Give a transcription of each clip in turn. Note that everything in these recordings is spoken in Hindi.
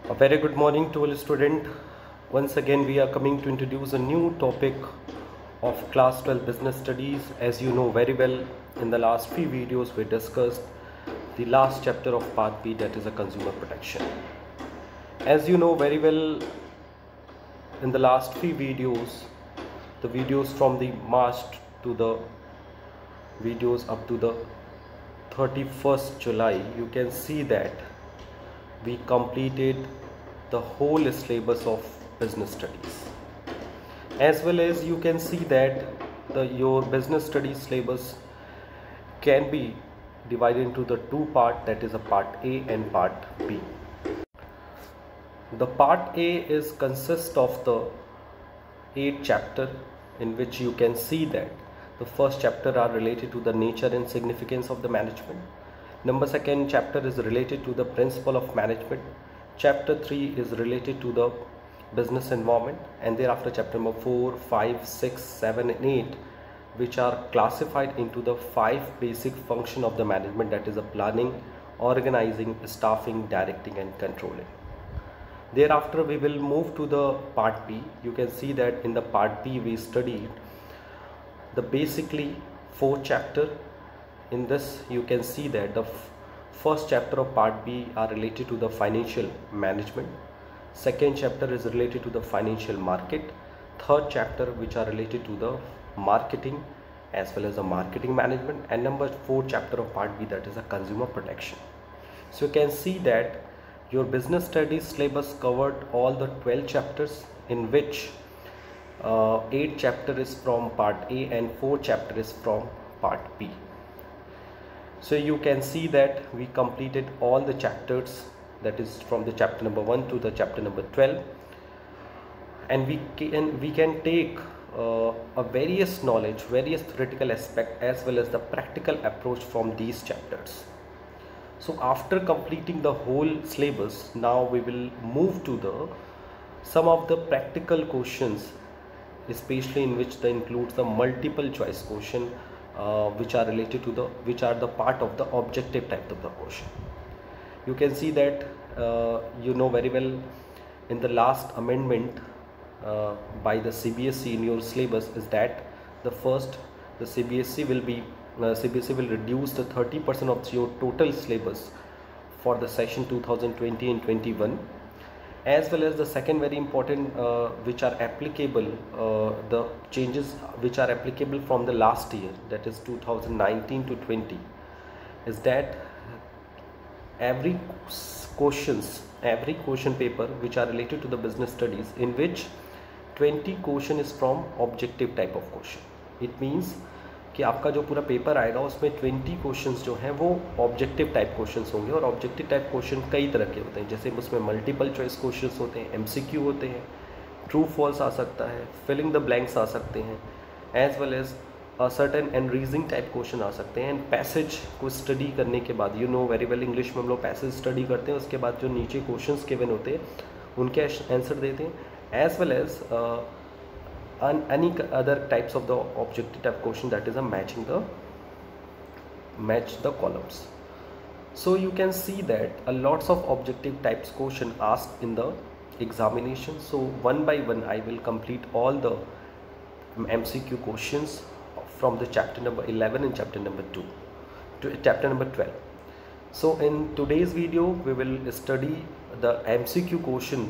A very good morning to all students. Once again, we are coming to introduce a new topic of class 12 business studies. As you know very well, in the last few videos, we discussed the last chapter of part B, that is a consumer protection. As you know very well, in the last few videos, the videos from the March to the videos up to the 31st July, you can see that we completed the whole syllabus of business studies, as well as you can see that your business studies syllabus can be divided into the two parts, that is a part A and part B. The part A is consist of the 8 chapter, in which you can see that the first chapter are related to the nature and significance of the management. Second chapter is related to the principle of management. Chapter 3 is related to the business environment, and thereafter chapter number 4, 5, 6, 7 and 8, which are classified into the 5 basic function of the management, that is a planning, organizing, staffing, directing and controlling. Thereafter we will move to the part B. You can see that in the part B we studied the basically 4 chapter. In this you can see that the first chapter of part B are related to the financial management. Second chapter is related to the financial market. Third chapter which are related to the marketing as well as the marketing management, and number 4 chapter of part B, that is a consumer protection. So you can see that your business studies syllabus covered all the 12 chapters, in which 8 chapter is from part A and 4 chapter is from part B. So you can see that we completed all the chapters, that is from the chapter number 1 to the chapter number 12, and we can take a various knowledge, various theoretical aspect as well as the practical approach from these chapters. So after completing the whole syllabus, now we will move to the some of the practical questions, especially in which they includes the multiple choice question, which are related to which are the part of the objective type of the question. You can see that you know very well, in the last amendment by the CBSE in your syllabus is that the CBSE will reduce the 30% of your total syllabus for the session 2020 and 21, as well as the second very important which are applicable, the changes which are applicable from the last year, that is 2019 to 20, is that every question paper which are related to the business studies, in which 20 question is from objective type of question. It means कि आपका जो पूरा पेपर आएगा उसमें 20 क्वेश्चंस जो हैं वो ऑब्जेक्टिव टाइप क्वेश्चंस होंगे. और ऑब्जेक्टिव टाइप क्वेश्चन कई तरह के होते हैं, जैसे उसमें मल्टीपल चॉइस क्वेश्चंस होते हैं, एमसीक्यू होते हैं, ट्रू फॉल्स आ सकता है, फिलिंग द ब्लैंक्स आ सकते हैं, as well as certain and reasoning type question आ सकते हैं. एंड पैसेज को स्टडी करने के बाद, you know very well, English में हम लोग पैसेज स्टडी करते हैं, उसके बाद जो नीचे क्वेश्चंस गिवन होते हैं उनके आंसर देते हैं, as well as any other types of the objective type question, that is a match the columns. So you can see that a lots of objective types question asked in the examination. So one by one I will complete all the MCQ questions from the chapter number 11 and chapter number 2 to chapter number 12. So in today's video we will study the MCQ question,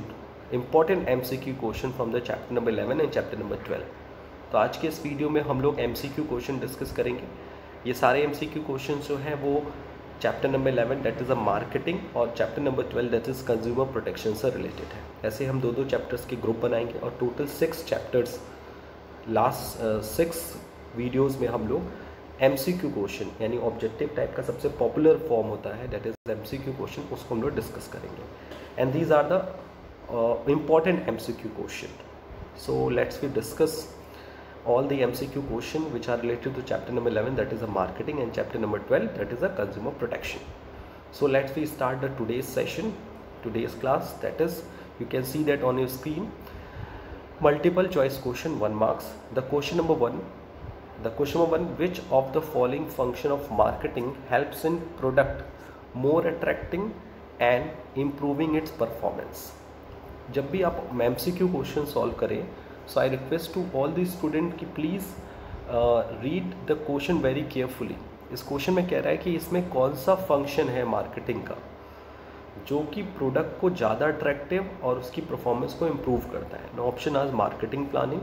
important MCQ question from the chapter number 11 and chapter number 12. तो आज के इस वीडियो में हम लोग MCQ क्वेश्चन डिस्कस करेंगे. ये सारे MCQ क्वेश्चन जो हैं वो chapter number 11 that is a marketing और chapter number 12 that is consumer protection से रिलेटेड है. ऐसे हम दो चैप्टर्स के ग्रुप बनाएंगे और टोटल 6 चैप्टर्स, लास्ट 6 वीडियोज़ में हम लोग MCQ क्वेश्चन यानी ऑब्जेक्टिव टाइप का सबसे पॉपुलर फॉर्म होता है, दैट इज़ MCQ क्वेश्चन, उसको हम लोग डिस्कस करेंगे. And these are the important MCQ question. So let's we discuss all the MCQ question which are related to chapter number 11, that is a marketing, and chapter number 12, that is a consumer protection. So let's we start the today's session, today's class. That is, you can see that on your screen, multiple choice question, 1 marks. The question number 1, which of the following function of marketing helps in product more attracting and improving its performance. जब भी आप MCQ क्वेश्चन सॉल्व करें, so I request to all the student कि please read the question very carefully. इस क्वेश्चन में कह रहा है कि इसमें कौन सा फंक्शन है मार्केटिंग का जो कि प्रोडक्ट को ज़्यादा अट्रैक्टिव और उसकी परफॉर्मेंस को इम्प्रूव करता है। ऑप्शन आज marketing planning,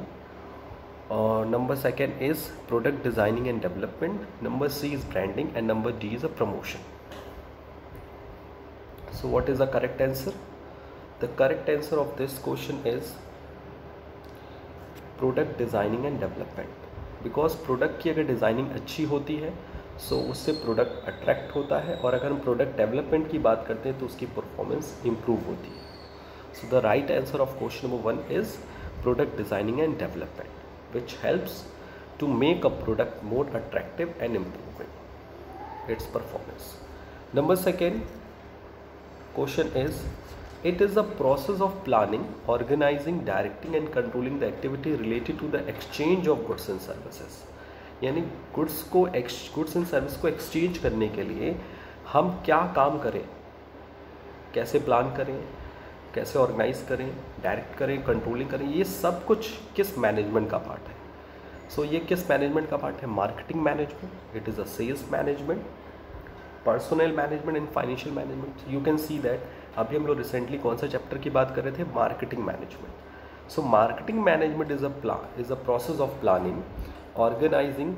number second is product designing and development, number C is branding and number D is a promotion. So what is the correct answer? The correct answer of this question is product designing and development, because product की अगर डिज़ाइनिंग अच्छी होती है सो उससे प्रोडक्ट अट्रैक्ट होता है, और अगर हम प्रोडक्ट डेवलपमेंट की बात करते हैं तो उसकी परफॉर्मेंस इम्प्रूव होती है। So the right answer of question number 1 is product designing and development which helps to make a product more attractive and improving its performance. Number second question is, it is a process of planning, organizing, directing and controlling the activity related to the exchange of goods and services। यानी गुड्स एंड सर्विस को एक्सचेंज करने के लिए हम क्या काम करें, कैसे प्लान करें, कैसे ऑर्गेनाइज करें, डायरेक्ट करें, कंट्रोलिंग करें, ये सब कुछ किस मैनेजमेंट का पार्ट है। सो ये किस मैनेजमेंट का पार्ट है? Marketing management, it is a sales management, personnel management and financial management. You can see that अभी हम लोग रिसेंटली कौन सा चैप्टर की बात कर रहे थे? Marketing management. So marketing management is a process of planning, organising,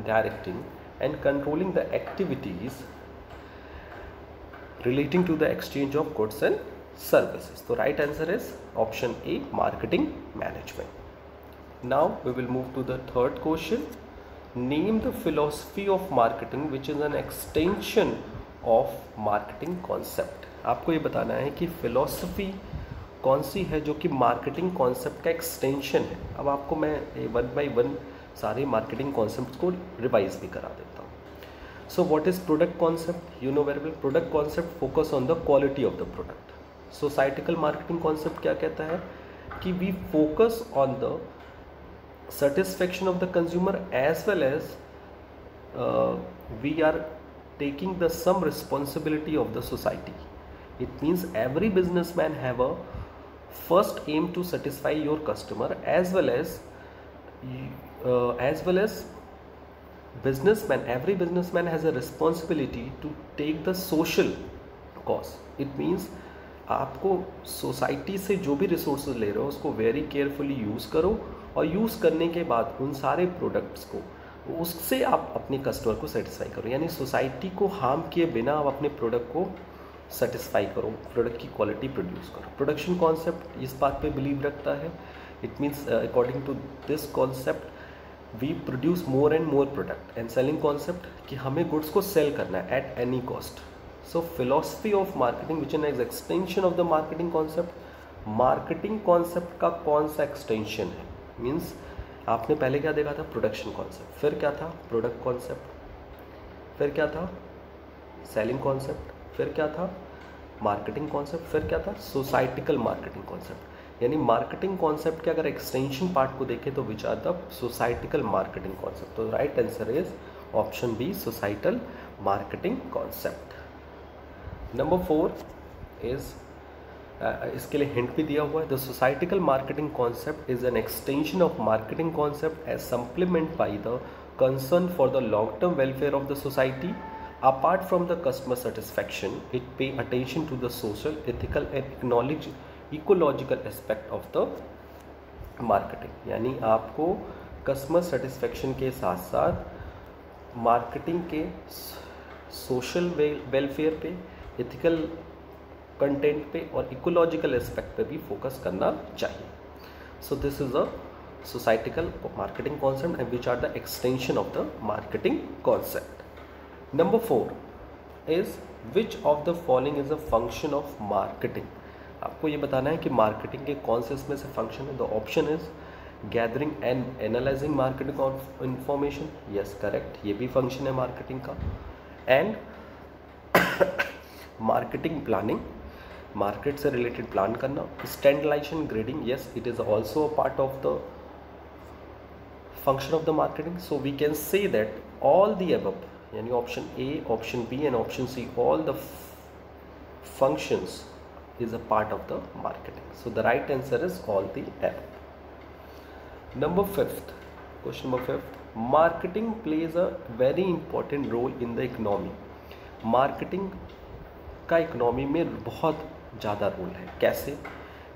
directing and controlling the activities relating to the exchange of goods and services. So right answer is option A, marketing management. Now we will move to the third question. Name the philosophy of marketing which is an extension of marketing concept. आपको ये बताना है कि philosophy कौन सी है जो कि marketing concept का extension है। अब आपको मैं 1 by 1 सारे marketing concepts को revise भी करा देता हूँ। So what is product concept? You know very well. Product concept focus on the quality of the product. Societal marketing concept क्या कहता है कि we focus on the satisfaction of the consumer as well as we are taking the some responsibility of the society. It means every businessman have a first aim to satisfy your customer as well as businessman, every businessman has a responsibility to take the social cause. It means आपको सोसाइटी से जो भी रिसोर्सेज ले रहे हो उसको वेरी केयरफुली यूज़ करो, और यूज़ करने के बाद उन सारे प्रोडक्ट्स को उससे आप अपने कस्टमर को सेटिस्फाई करो। यानी सोसाइटी को हार्म किए बिना आप अपने प्रोडक्ट को सेटिस्फाई करो, प्रोडक्ट की क्वालिटी प्रोड्यूस करो। प्रोडक्शन कॉन्सेप्ट इस बात पे बिलीव रखता है। It means according to this concept we produce more and more product, and selling concept कि हमें गुड्स को सेल करना है at any cost. So philosophy of marketing which is extension of the marketing concept. Marketing concept का कौन सा एक्सटेंशन है? मीन्स आपने पहले क्या देखा था? प्रोडक्शन कॉन्सेप्ट, फिर क्या था? प्रोडक्ट कॉन्सेप्ट, फिर क्या था? सेलिंग कॉन्सेप्ट, फिर क्या था? मार्केटिंग कॉन्सेप्ट, फिर क्या था? Societal marketing concept. यानी मार्केटिंग कॉन्सेप्ट के अगर एक्सटेंशन पार्ट को देखें तो which are the societal marketing concept. तो right answer is option B, societal marketing concept. Number 4 is इसके लिए हिंट भी दिया हुआ है। The societal marketing concept is an extension of marketing concept as supplement by the concern for the long term welfare of the society. Apart from the customer satisfaction, it pay attention to the social, ethical and ecological aspect of the marketing। यानी आपको कस्टमर सेटिस्फेक्शन के साथ साथ मार्केटिंग के सोशल वेलफेयर पे, एथिकल कंटेंट पे और इकोलॉजिकल एस्पेक्ट पे भी फोकस करना चाहिए। So this is a societal marketing concept and which are the extension of the marketing concept. Number 4 is which of the following is a function of marketing। आपको ये बताना है कि मार्केटिंग के कौन से इसमें से फंक्शन है। The option is gathering and analysing marketing of information, yes correct, ये भी फंक्शन है मार्केटिंग का। एंड मार्केटिंग प्लानिंग, मार्केट से रिलेटेड प्लान करना। Standardisation grading, yes it is also a part of the function of the marketing। So we can say that all the above, यानी option A, option B and option C, all the functions is a part of the marketing. So the right answer is all the above. Question number fifth, marketing plays a very important role in the economy. Marketing का इकोनॉमी में बहुत ज़्यादा रोल है. कैसे?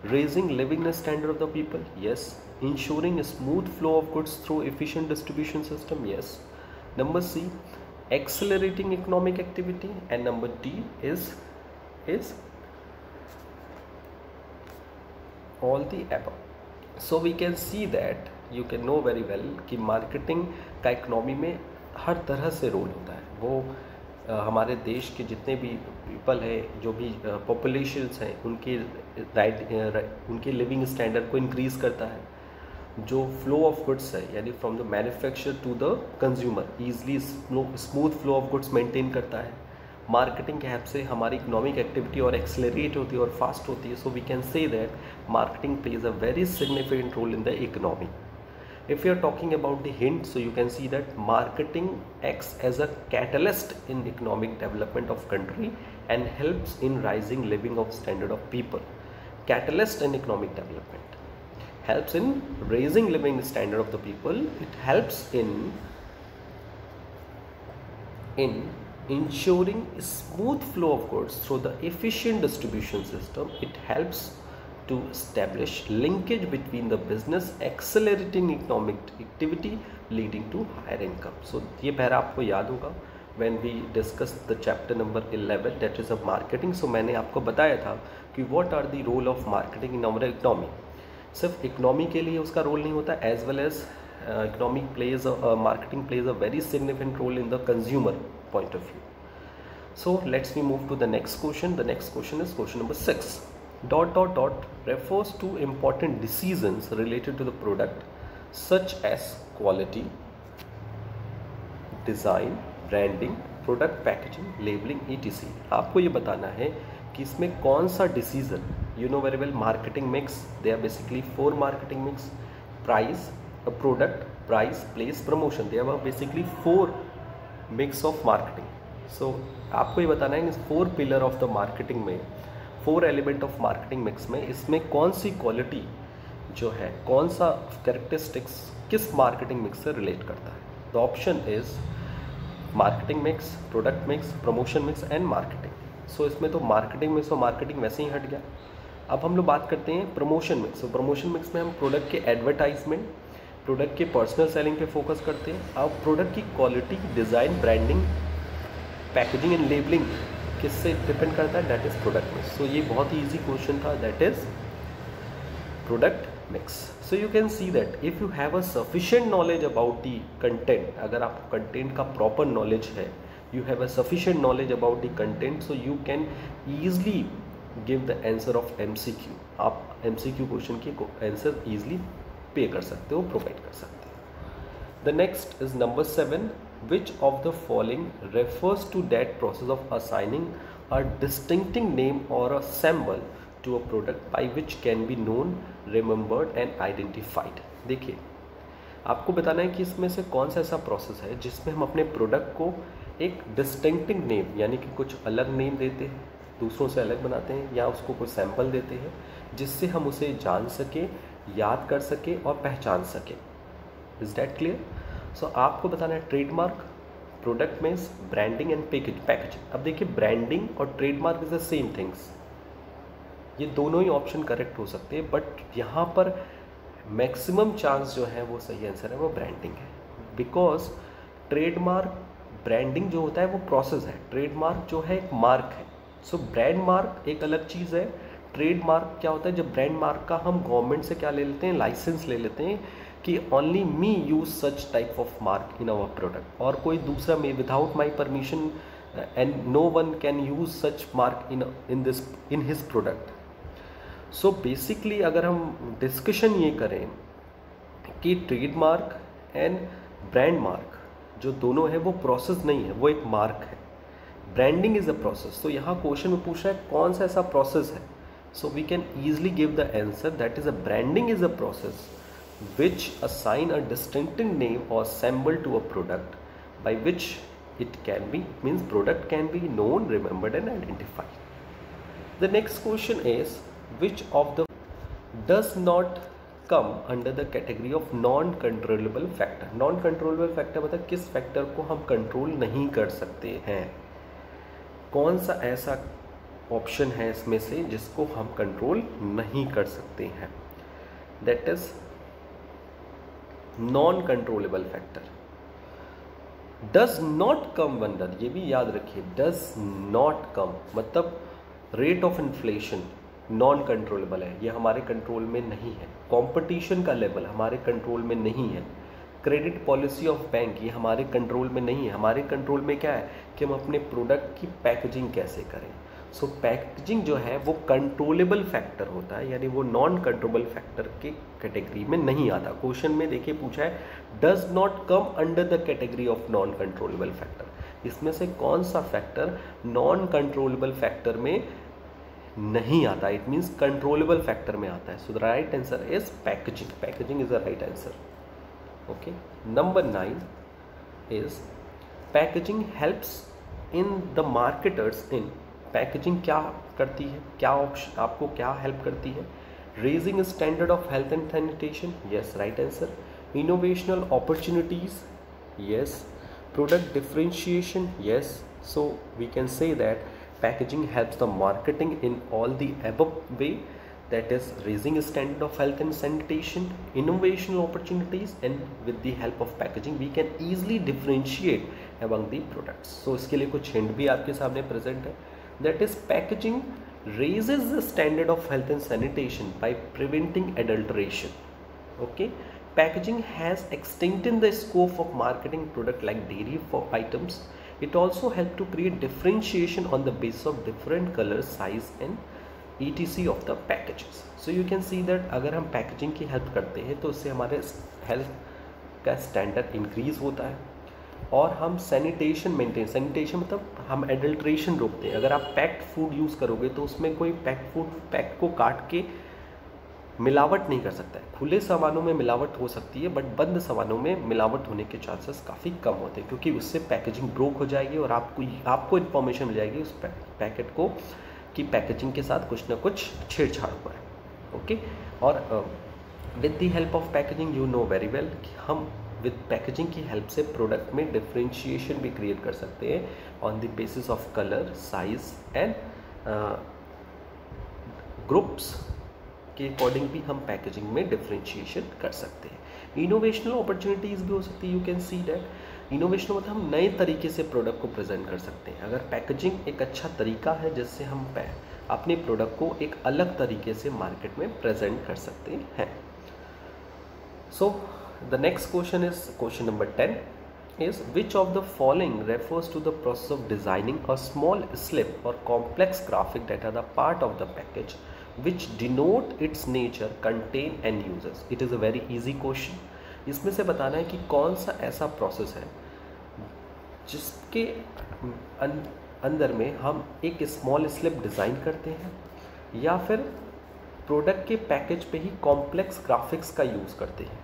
Raising living standard of the people, yes. Ensuring smooth flow of goods through efficient distribution system, yes. Number C, accelerating economic activity, and number D is all the above. So we can see that you can know very well कि मार्केटिंग का इकोनॉमी में हर तरह से रोल होता है. वो हमारे देश के जितने भी पीपल है, जो भी पॉपुलेशंस हैं, उनके लिविंग स्टैंडर्ड को इंक्रीज़ करता है. जो फ्लो ऑफ गुड्स है, यानी from the manufacture to the consumer easily smooth flow of goods maintain करता है. मार्केटिंग के हेल्प से हमारी इकोनॉमिक एक्टिविटी और एक्सेलरेट होती है और फास्ट होती है. So we can say that marketing plays a very significant role in the economy. If you are talking about the hint, so you can see that marketing acts as a catalyst in economic development of country and helps in rising living of standard of people. Catalyst in economic development helps in raising living standard of the people. It helps in ensuring smooth flow of goods through the efficient distribution system. It helps to establish linkage between the business, accelerating economic activity leading to higher income. So ये पैरा आपको याद होगा when we discussed the chapter number 11, that is of marketing. So मैंने आपको बताया था कि what are the role of marketing in our economy. सिर्फ इकोनॉमी के लिए उसका रोल नहीं होता, as well as marketing plays a very significant role in the consumer point of view. So let's me move to the next question. The next question is question number 6. ... refers to important decisions related to the product such as quality, design, branding, product packaging, labeling, etc. आपको ये बताना है कि इसमें कौन सा decision, you know very well marketing mix, they are basically 4 marketing mix: price, a product, price, place, promotion. They are basically 4 mix of marketing. So आपको ये बताना है कि 4 पिलर ऑफ द मार्केटिंग में, 4 एलिमेंट ऑफ मार्केटिंग मिक्स में, इसमें कौन सी क्वालिटी जो है, कौन सा कैरेक्टरिस्टिक्स किस मार्केटिंग मिक्स से रिलेट करता है. The option is marketing mix, product mix, promotion mix and marketing. So इसमें तो मार्केटिंग मिक्स और मार्केटिंग वैसे ही हट गया. अब हम लोग बात करते हैं प्रमोशन मिक्स. तो प्रमोशन मिक्स में हम प्रोडक्ट के एडवर्टाइजमेंट, प्रोडक्ट के पर्सनल सेलिंग पे फोकस करते हैं. अब प्रोडक्ट की quality, design, branding, packaging and labelling किससे डिपेंड करता है, दैट इज प्रोडक्ट मिक्स. सो ये बहुत ही ईजी क्वेश्चन था, that is product mix. So you can see that if you have a sufficient knowledge about the content, अगर आपको कंटेंट का प्रॉपर नॉलेज है, you have a sufficient knowledge about the content, so you can easily give the answer of MCQ. आप MCQ क्वेश्चन की आंसर ईजिली पे कर सकते हो, प्रोवाइड कर सकते हो. The next is number 7. Which of the following refers to that process of assigning a distinctive name or a symbol to a product by which can be known, remembered and identified. देखिए, आपको बताना है कि इसमें से कौन सा ऐसा प्रोसेस है जिसमें हम अपने प्रोडक्ट को एक डिस्टिंक्टिव नेम, यानी कि कुछ अलग नेम देते हैं, दूसरों से अलग बनाते हैं, या उसको कोई सैम्पल देते हैं जिससे हम उसे जान सके, याद कर सके और पहचान सके. Is that clear? सो आपको बताना है trademark, product means, branding and packaging. अब देखिए, ब्रांडिंग और trademark is the same things. ये दोनों ही ऑप्शन करेक्ट हो सकते हैं, बट यहाँ पर मैक्सिमम चांस जो है वो सही आंसर है वो ब्रांडिंग है. बिकॉज ट्रेडमार्क, ब्रांडिंग जो होता है वो प्रोसेस है, ट्रेडमार्क जो है एक मार्क है. सो ब्रांड मार्क एक अलग चीज़ है. ट्रेडमार्क क्या होता है, जब ब्रांड मार्क का हम गवर्नमेंट से क्या ले लेते हैं, लाइसेंस ले लेते हैं कि only me use such type of mark in our product, और कोई दूसरा में without my permission and no one can use such mark in his product. So basically अगर हम डिस्कशन ये करें कि ट्रेडमार्क एंड ब्रांड मार्क जो दोनों है वो प्रोसेस नहीं है, वो एक मार्क है. Branding is a process. तो यहाँ क्वेश्चन में पूछ रहा है कौन सा ऐसा प्रोसेस है. So we can easily give the answer, that is a branding is a process which assign a distinctive name or symbol to a product by which it can be, means product can be known, remembered and identified. The next question is, which of the does not come under the category of non controllable factor? Non controllable factor मतलब किस फैक्टर को हम कंट्रोल नहीं कर सकते हैं? कौन सा ऐसा ऑप्शन है इसमें से जिसको हम कंट्रोल नहीं कर सकते हैं? That is non controllable factor does not come under, ये भी याद रखिए, डज नॉट कम मतलब rate of inflation non controllable है, ये हमारे कंट्रोल में नहीं है। कंपटीशन का लेवल हमारे कंट्रोल में नहीं है। क्रेडिट पॉलिसी ऑफ बैंक ये हमारे कंट्रोल में नहीं है। हमारे कंट्रोल में क्या है कि हम अपने प्रोडक्ट की पैकेजिंग कैसे करें। सो पैकेजिंग जो है वो कंट्रोलेबल फैक्टर होता है, यानी वो नॉन कंट्रोलेबल फैक्टर के कैटेगरी में नहीं आता। क्वेश्चन में देखिए पूछा है does not come under the category of non controllable factor. इसमें से कौन सा फैक्टर नॉन कंट्रोलेबल फैक्टर में नहीं आता? इट मीन्स कंट्रोलेबल फैक्टर में आता है। So the right answer is packaging. Packaging is the right answer. Okay, number 9 is packaging helps in the marketers in. Packaging क्या करती है, क्या ऑप्शन आपको क्या हेल्प करती है? Raising standard of health and sanitation, yes right answer. Innovational opportunities, yes. Product differentiation, yes. So we can say that packaging helps the marketing in all the above way, that is raising standard of health and sanitation, innovational opportunities, and with the help of packaging we can easily differentiate among the products. So इसके लिए कुछ hint भी आपके सामने present है, that is packaging raises the standard of health and sanitation by preventing adulteration. Okay, packaging has extended the scope of marketing product like dairy items. It also helps to create differentiation on the basis of different colors, size and etc of the packages. So you can see that अगर हम पैकेजिंग की हेल्प करते हैं तो उससे हमारे हेल्थ का स्टैंडर्ड इंक्रीज होता है और हम सैनिटेशन मेंटेन, सैनिटेशन मतलब हम एडल्ट्रेशन रोकते हैं। अगर आप पैक्ड फूड यूज़ करोगे तो उसमें कोई पैक्ड को काट के मिलावट नहीं कर सकता है। खुले सामानों में मिलावट हो सकती है बट बंद सामानों में मिलावट होने के चांसेस काफ़ी कम होते हैं, क्योंकि उससे पैकेजिंग ब्रोक हो जाएगी और आपको इन्फॉर्मेशन मिल जाएगी उस पैकेट को कि पैकेजिंग के साथ कुछ ना कुछ छेड़छाड़ हुआ है। ओके, और with the help of packaging you know very well कि हम विद पैकेजिंग की हेल्प से प्रोडक्ट में डिफ्रेंशिएशन भी क्रिएट कर सकते हैं on the basis of colour, size and groups के अकॉर्डिंग भी हम पैकेजिंग में डिफ्रेंशिएशन कर सकते हैं। इनोवेशनल अपॉर्चुनिटीज़ भी हो सकती है। You can see that innovation मतलब हम नए तरीके से प्रोडक्ट को प्रेजेंट कर सकते हैं। अगर पैकेजिंग एक अच्छा तरीका है जिससे हम अपने प्रोडक्ट को एक अलग तरीके से मार्केट में प्रेजेंट कर सकते हैं। सो the next question is question number 10 is which of the following refers to the process of designing a small slip or complex graphic that are the part of the package which denote its nature, contain and uses. It is a very easy question. इसमें से बताना है कि कौन सा ऐसा प्रोसेस है जिसके अंदर में हम एक स्मॉल स्लिप डिज़ाइन करते हैं या फिर प्रोडक्ट के पैकेज पे ही कॉम्प्लेक्स ग्राफिक्स का यूज़ करते हैं।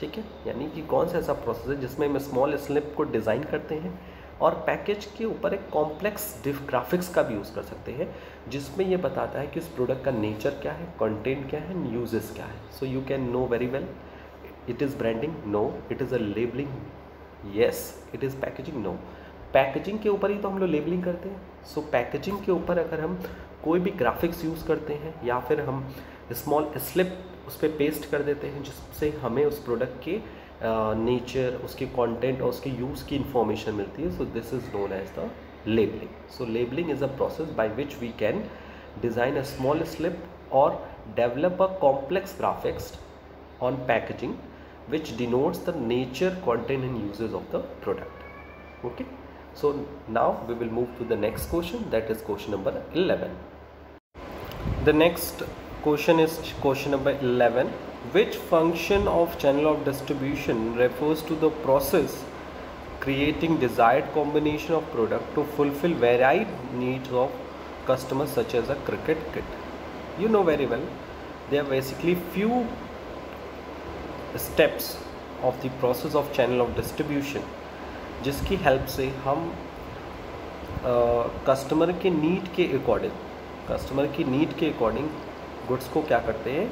ठीक है, यानी कि कौन सा ऐसा प्रोसेस है जिसमें हम स्मॉल स्लिप को डिज़ाइन करते हैं और पैकेज के ऊपर एक कॉम्प्लेक्स ग्राफिक्स का भी यूज़ कर सकते हैं, जिसमें ये बताता है कि उस प्रोडक्ट का नेचर क्या है, कंटेंट क्या है, यूजेस क्या है। So you can know very well it is branding, no. It is a labelling, yes. It is packaging, no. Packaging के ऊपर ही तो हम लोग लेबलिंग करते हैं। सो पैकेजिंग के ऊपर अगर हम कोई भी ग्राफिक्स यूज़ करते हैं या फिर हम स्मॉल स्लिप उस पर पेस्ट कर देते हैं जिससे हमें उस प्रोडक्ट के नेचर, उसके कंटेंट और उसके यूज़ की इंफॉर्मेशन मिलती है। So this is known as the labelling. So labelling is a process by which we can design a small slip और develop a complex graphics on packaging which denotes the nature, content and uses of the product. Okay, so now we will move to the next question, that is question number 11. The next question is question number 11. Which function of channel of distribution refers to the process creating desired combination of product to fulfill varied needs of customers such as a cricket kit? You know very well, there are basically few steps of the process of channel of distribution जिसकी हेल्प से हम कस्टमर के नीड के अकॉर्डिंग कस्टमर की नीड के अकॉर्डिंग गुड्स को क्या करते हैं,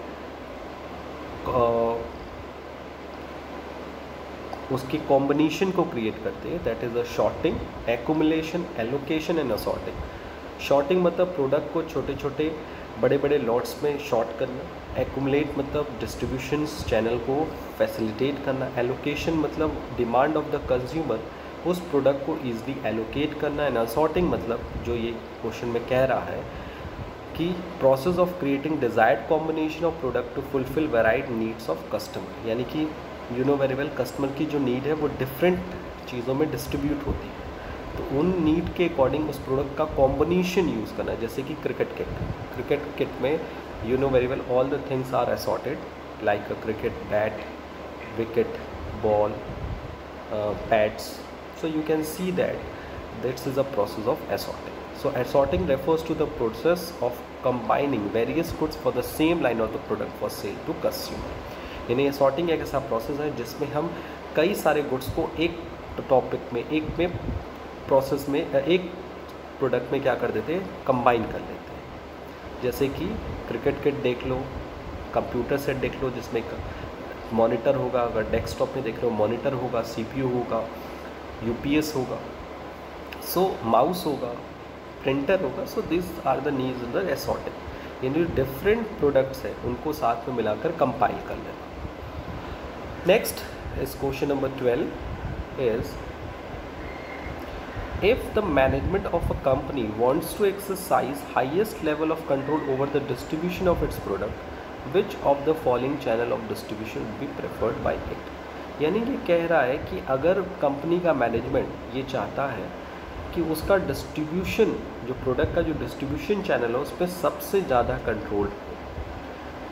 उसकी कॉम्बिनेशन को क्रिएट करते हैं, that is a sorting, accumulation, allocation and assorting. Sorting मतलब प्रोडक्ट को छोटे छोटे बड़े बड़े लॉट्स में शॉर्ट करना, एक्यूमुलेट मतलब डिस्ट्रीब्यूशन चैनल को फैसिलिटेट करना, एलोकेशन मतलब डिमांड ऑफ द कंज्यूमर उस प्रोडक्ट को ईजिली एलोकेट करना, एंड असॉर्टिंग मतलब जो ये क्वेश्चन में कह रहा है कि process of creating desired combination of product to fulfil varied needs of customer. यानी कि you know very well customer की जो नीड है वो डिफरेंट चीज़ों में डिस्ट्रीब्यूट होती है, तो उन नीड के अकॉर्डिंग उस प्रोडक्ट का कॉम्बिनेशन यूज़ करना है। जैसे कि क्रिकेट किट में you know very well all the things are assorted like a cricket bat, wicket, ball, pads, so you can see that this is a process of assorting. So assorting refers to the process of combining various goods for the same line of the product for sale to consumer. यानी assorting एक ऐसा प्रोसेस है जिसमें हम कई सारे गुड्स को एक टॉपिक में, एक में प्रोसेस में, एक प्रोडक्ट में क्या कर देते हैं, कंबाइन कर लेते हैं। जैसे कि क्रिकेट किट देख लो, कंप्यूटर सेट देख लो जिसमें मॉनिटर होगा, अगर डेस्कटॉप में देख लो मॉनिटर होगा, CPU होगा, UPS होगा, सो माउस होगा, प्रिंटर होगा, so this are the needs in the assorting. यानी डिफरेंट प्रोडक्ट्स हैं उनको साथ में मिलाकर कंपाइल कर लेना। Next is question number 12 is if the management of a company wants to exercise highest level of control over the distribution of its product, which of the following channel of distribution would be preferred by it? यानी ये कह रहा है कि अगर कंपनी का मैनेजमेंट ये चाहता है कि उसका डिस्ट्रीब्यूशन, जो प्रोडक्ट का जो डिस्ट्रीब्यूशन चैनल है उस पर सबसे ज़्यादा कंट्रोल हो,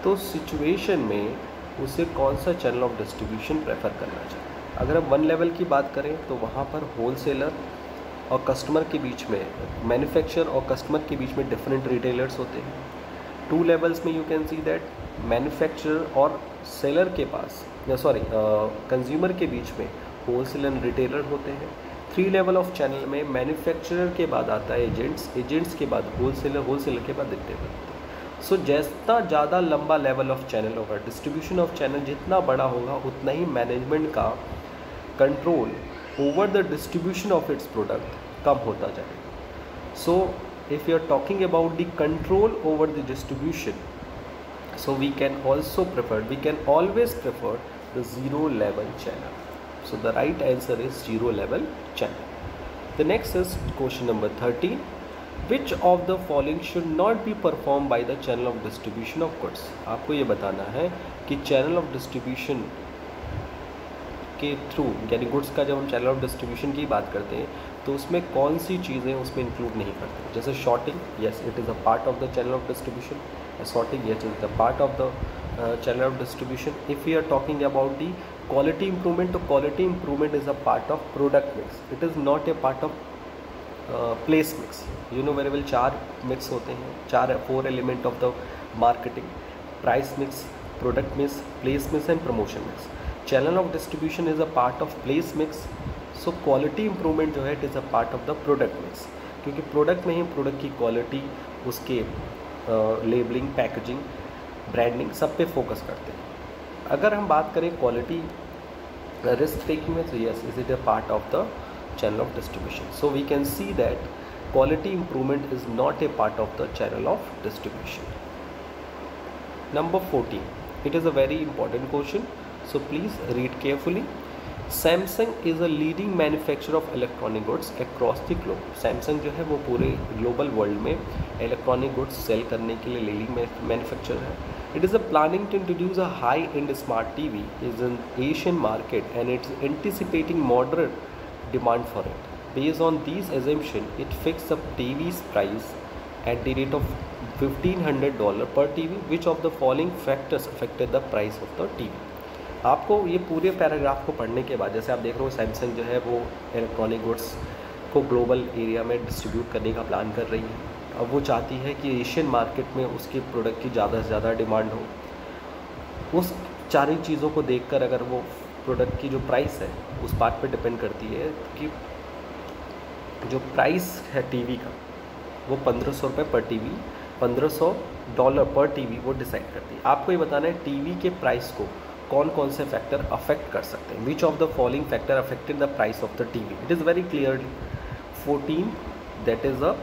तो सिचुएशन में उसे कौन सा चैनल ऑफ डिस्ट्रीब्यूशन प्रेफर करना चाहिए। अगर हम 1 लेवल की बात करें तो वहाँ पर होलसेलर और कस्टमर के बीच में, मैन्युफैक्चरर और कस्टमर के बीच में डिफरेंट रिटेलर्स होते हैं। 2 लेवल्स में you can see that manufacturer और सेलर के पास, कंज्यूमर के बीच में होलसेलर एंड रिटेलर होते हैं। 3 लेवल ऑफ चैनल में मैन्युफैक्चरर के बाद आता है एजेंट्स के बाद होलसेलर के बाद रिटेलर। सो जितना ज़्यादा लंबा लेवल ऑफ चैनल होगा, डिस्ट्रीब्यूशन ऑफ चैनल जितना बड़ा होगा, उतना ही मैनेजमेंट का control over the distribution of its product कम होता जाएगा। सो if you are talking about the control over the distribution, so we can always prefer the 0 level channel. So the right answer is 0 level channel. The next is question number 13. Which of the following should not be performed by the channel of distribution of goods? आपको ये बताना है कि channel of distribution के थ्रू, यानी गुड्स का जब हम चैनल ऑफ डिस्ट्रीब्यूशन की बात करते हैं तो उसमें कौन सी चीज़ें उसमें इंक्लूड नहीं करते। जैसे sorting, yes it is a part of the channel of distribution, assorting yes is the part of the channel of distribution. If you are talking about the quality improvement, तो quality improvement is a part of product mix, it is not a part of place mix. You know very well 4 mix होते हैं, 4 element of the marketing: price mix, product mix, place mix and promotion mix. Channel of distribution is a part of place mix, so quality improvement जो है it is a part of the product mix, क्योंकि प्रोडक्ट में ही प्रोडक्ट की क्वालिटी, उसके लेबलिंग, पैकेजिंग, ब्रांडिंग सब पे फोकस करते हैं। अगर हम बात करें क्वालिटी रिस्क टेकिंग में, तो yes is it a part of the channel of distribution. So we can see that quality improvement is not a part of the channel of distribution. Number 14, it is a very important question, so please read carefully. Samsung is a leading manufacturer of electronic goods across the globe. Samsung जो है वो पूरे ग्लोबल वर्ल्ड में इलेक्ट्रॉनिक गुड्स सेल करने के लिए लीडिंग मैन्युफैक्चरर है। It is a planning to introduce a high-end smart TV is an Asian market and it's anticipating moderate demand for it. Based on these assumptions, it fixed the TV's price at the rate of $1,500 per TV. Which of the following factors affected the price of the TV? आपको ये पूरे पैराग्राफ को पढ़ने के बाद, जैसे आप देख रहे हो सैमसंग जो है वो इलेक्ट्रॉनिक गुड्स को ग्लोबल एरिया में डिस्ट्रीब्यूट करने का प्लान कर रही है। अब वो चाहती है कि एशियन मार्केट में उसके प्रोडक्ट की ज़्यादा से ज़्यादा डिमांड हो। उस सारी चीज़ों को देखकर अगर वो प्रोडक्ट की जो प्राइस है उस बात पर डिपेंड करती है कि जो प्राइस है टीवी का वो 1500 रुपये पर टीवी $1500 पर टीवी वो डिसाइड करती है। आपको ये बताना है टीवी के प्राइस को कौन कौन से फैक्टर अफेक्ट कर सकते हैं। Which of the following factor affected the price of the TV? It is very clearly 14, that is a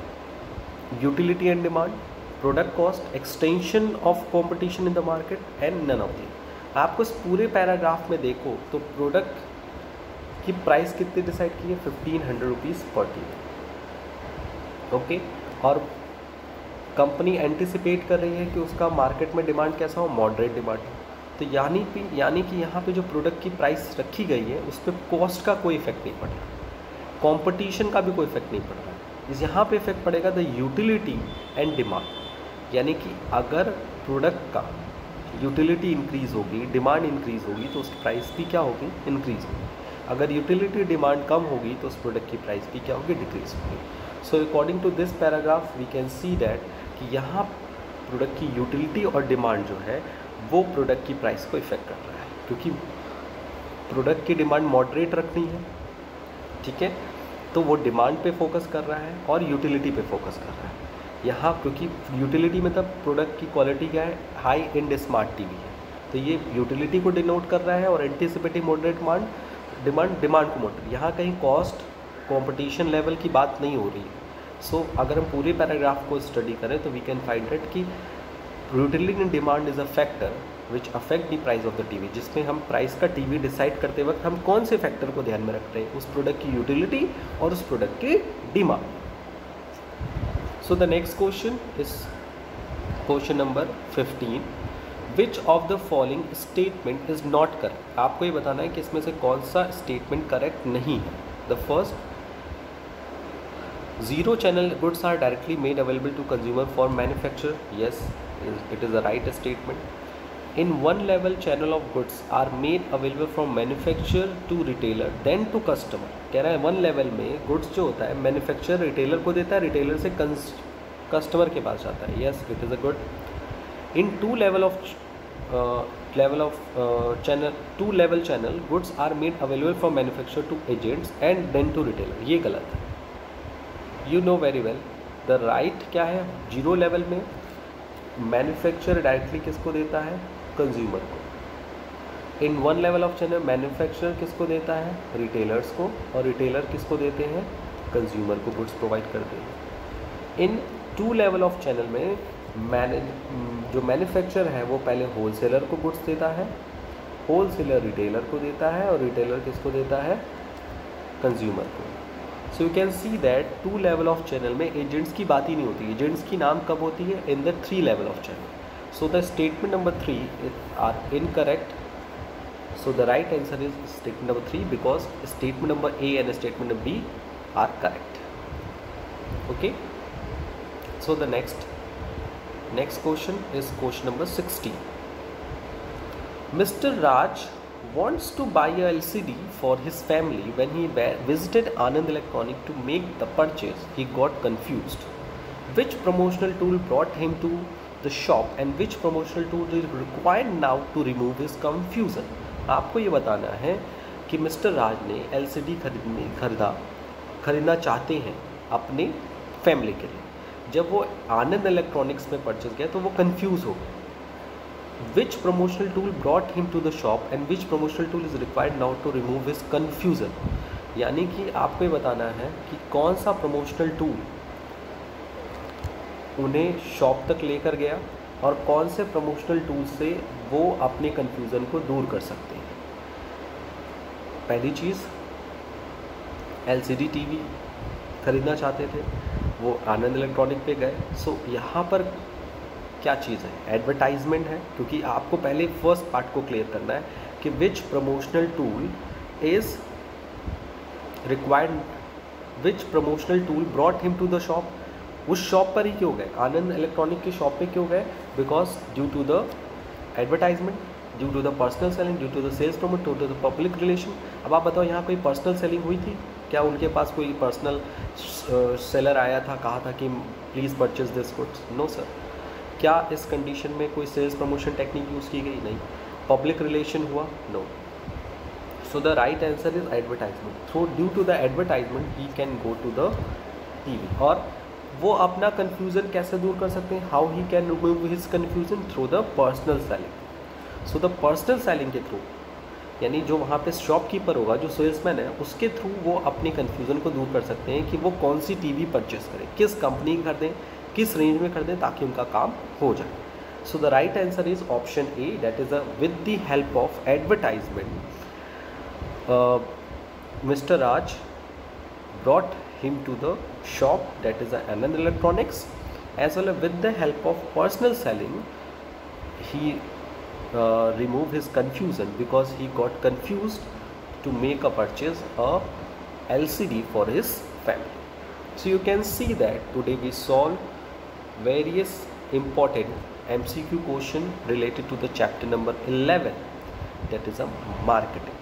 utility and demand, product cost, extension of competition in the market and none of the. आपको इस पूरे पैराग्राफ में देखो तो प्रोडक्ट की प्राइस कितनी डिसाइड की है? 1500 रुपीज़ पर टीवी। ओके, और कंपनी एंटिसिपेट कर रही है कि उसका मार्केट में डिमांड कैसा हो? Moderate demand. तो यानी कि यहाँ पे जो प्रोडक्ट की प्राइस रखी गई है उस पर कॉस्ट का कोई इफेक्ट नहीं पड़ रहा, कंपटीशन का भी कोई इफेक्ट नहीं पड़ रहा। इस यहाँ पे इफेक्ट पड़ेगा द यूटिलिटी एंड डिमांड। यानी कि अगर प्रोडक्ट का यूटिलिटी इंक्रीज़ होगी, डिमांड इंक्रीज़ होगी तो उसकी प्राइस भी क्या होगी? इंक्रीज़ होगी। अगर यूटिलिटी डिमांड कम होगी तो उस प्रोडक्ट की प्राइस भी क्या होगी? डिक्रीज होगी। So according to this paragraph we can see that कि यहाँ प्रोडक्ट की यूटिलिटी और डिमांड जो है वो प्रोडक्ट की प्राइस को इफेक्ट कर रहा है, क्योंकि प्रोडक्ट की डिमांड मॉडरेट रखनी है, ठीक है, तो वो डिमांड पे फोकस कर रहा है और यूटिलिटी पे फोकस कर रहा है। यहाँ क्योंकि यूटिलिटी मतलब प्रोडक्ट की क्वालिटी क्या है? हाई एंड स्मार्ट टीवी है, तो ये यूटिलिटी को डिनोट कर रहा है और एंटिसिपेटिंग मॉडरेट डिमांड को मॉडरेट। यहाँ कहीं कॉस्ट कंपटीशन लेवल की बात नहीं हो रही है। सो अगर हम पूरे पैराग्राफ को स्टडी करें तो वी कैन फाइंड दैट कि utility and demand is a factor which affect the price of the TV, जिसमें हम प्राइस का टीवी डिसाइड करते वक्त हम कौन से फैक्टर को ध्यान में रख रहे हैं? उस प्रोडक्ट की यूटिलिटी और उस प्रोडक्ट की demand. So the next question is question number 15, which of the following statement is not correct? आपको ये बताना है कि इसमें से कौन सा स्टेटमेंट करेक्ट नहीं है। The first, zero channel goods are directly made available to consumer for manufacture. Yes, it is a right statement. In one level channel of goods are made available from manufacturer to retailer then to customer. कह रहा है वन लेवल में गुड्स जो होता है मैन्युफैक्चरर रिटेलर को देता है, रिटेलर से कस्टमर के पास जाता है। Yes, it is a good. In two level channel goods are made available from manufacturer to agents and then to retailer. ये गलत है। You know very well the right क्या है? जीरो लेवल में मैन्युफैक्चरर डायरेक्टली किसको देता है? कंज्यूमर को। In one level of channel manufacturer किसको देता है? रिटेलर्स को, और रिटेलर किसको देते हैं? कंज्यूमर को गुड्स प्रोवाइड करते हैं। इन टू लेवल ऑफ चैनल में जो मैन्युफैक्चरर है वो पहले होलसेलर को गुड्स देता है, होलसेलर रिटेलर को देता है, और रिटेलर किसको देता है? कंज्यूमर को। So you can see that two level of channel में एजेंट्स की बात ही नहीं होती। एजेंट्स की नाम कब होती है? In the three level of channel. So the statement number 3 are incorrect. So the right answer is statement number 3 because statement number A and statement number B are correct. Okay, so the next question is question number 16. Mr. Raj wants to buy a LCD for his family. When he visited Anand Electronic to make the purchase, he got confused. Which promotional tool brought him to the shop and which promotional tool is required now to remove his confusion? आपको ये बताना है कि मिस्टर राज ने LCD खरीदना चाहते हैं अपने फैमिली के लिए। जब वो आनंद इलेक्ट्रॉनिक्स में परचेज किया तो वो कंफ्यूज हो गए। Which promotional tool brought him to the shop and which promotional tool is required now to remove his confusion? यानी कि आपको ये बताना है कि कौन सा प्रमोशनल टूल उन्हें शॉप तक लेकर गया और कौन से प्रमोशनल टूल से वो अपने कंफ्यूजन को दूर कर सकते हैं। पहली चीज़, LCD टीवी खरीदना चाहते थे, वो आनंद इलेक्ट्रॉनिक पे गए। सो यहाँ पर क्या चीज़ है? एडवर्टाइजमेंट है, क्योंकि आपको पहले फर्स्ट पार्ट को क्लियर करना है कि which promotional tool is required, which promotional tool brought him to the shop. उस शॉप पर ही क्यों गए? आनंद इलेक्ट्रॉनिक की शॉप पे क्यों गए? Because due to the advertisement, due to the personal selling, due to the sales promote, due to the public relation. अब आप बताओ यहाँ कोई पर्सनल सेलिंग हुई थी क्या? उनके पास कोई पर्सनल सेलर आया था, कहा था कि please purchase this goods? No sir. क्या इस कंडीशन में कोई सेल्स प्रमोशन टेक्निक यूज़ की गई? नहीं। पब्लिक रिलेशन हुआ? No. So the right answer is advertisement. So due to the advertisement he can go to the TV. और वो अपना कन्फ्यूज़न कैसे दूर कर सकते हैं? How he can remove his confusion? Through the personal selling. So the personal selling के थ्रू, यानी जो वहाँ पे शॉपकीपर होगा, जो सेल्समैन है, उसके थ्रू वो अपनी कन्फ्यूज़न को दूर कर सकते हैं कि वो कौन सी टीवी परचेस करें, किस कंपनी की खरीदें, किस रेंज में खरीदें, ताकि उनका काम हो जाए। सो the right answer is option A, that is with the help of advertisement Mr. Raj brought him to the shop, that is Anand Electronics, as well as with the help of personal selling he removed his confusion, because he got confused to make a purchase a LCD for his family. So you can see that today we solve various important MCQ question related to the chapter number 11, that is a marketing.